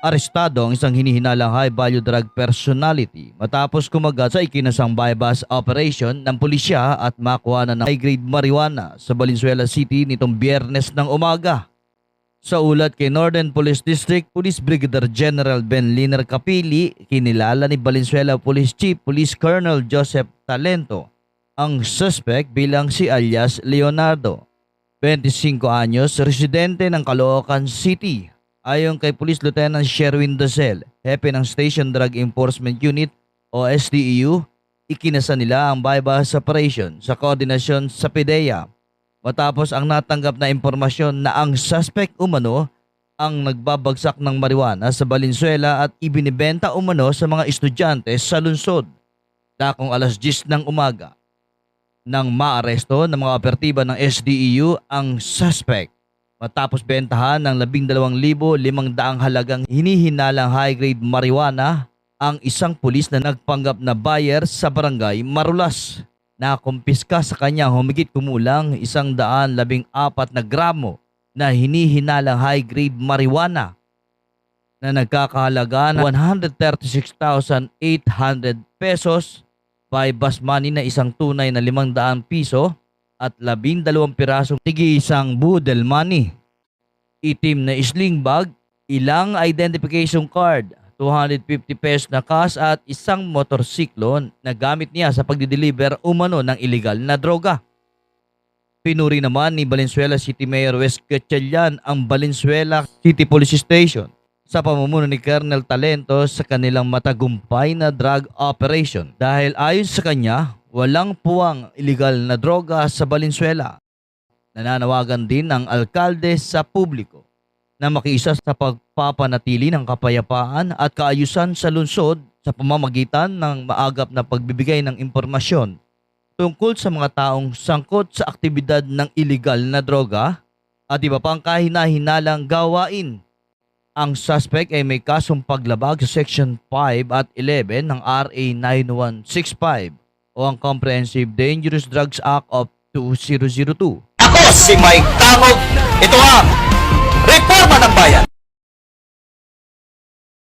Arestado ang isang hinihinalang high-value drug personality matapos kumagat sa ikinasang bypass operation ng pulisya at makuha na ng high-grade marijuana sa Valenzuela City nitong Biyernes ng umaga. Sa ulat kay Northern Police District Police Brigadier General Ben Liner Capili, kinilala ni Valenzuela Police Chief Police Colonel Joseph Talento ang suspect bilang si alias Leonardo, 25 anyos, residente ng Caloocan City. Ayon kay Police Lieutenant Sherwin Dosel, hepe ng Station Drug Enforcement Unit o SDEU, ikinasa nila ang bypass operation sa koordinasyon sa PDEA matapos ang natanggap na impormasyon na ang suspect umano ang nagbabagsak ng marijuana sa Valenzuela at ibinibenta umano sa mga estudyante sa lungsod. Dakong alas 10 ng umaga nang maaresto ng mga operatiba ng SDEU ang suspect matapos bentahan ng 12,500 halagang hinihinalang high-grade marijuana ang isang pulis na nagpanggap na buyer sa barangay Marulas. Nakumpiska sa kanya humigit kumulang 114 na gramo na hinihinalang high-grade marijuana na nagkakahalaga ng 136,800 pesos, bypass money na isang tunay na 500 piso at 12 pirasong tigi-isang budel money, itim na sling bag, ilang identification card, 250 pesos na cash at isang motorsiklo na gamit niya sa pagdideliver umano ng illegal na droga. Pinuri naman ni Valenzuela City Mayor Wes Gatchalian ang Valenzuela City Police Station sa pamumuno ni Colonel Talento sa kanilang matagumpay na drug operation dahil ayon sa kanya, walang puwang illegal na droga sa Valenzuela. Nananawagan din ang alkalde sa publiko na makiisa sa pagpapanatili ng kapayapaan at kaayusan sa lungsod sa pamamagitan ng maagap na pagbibigay ng impormasyon tungkol sa mga taong sangkot sa aktibidad ng illegal na droga at iba pang kahina-hinalang gawain. Ang suspect ay may kasong paglabag sa Section 5 at 11 ng RA 9165 o ang Comprehensive Dangerous Drugs Act of 2002. Ako si Mike Tangog. Ito ang Reforma ng Bayan.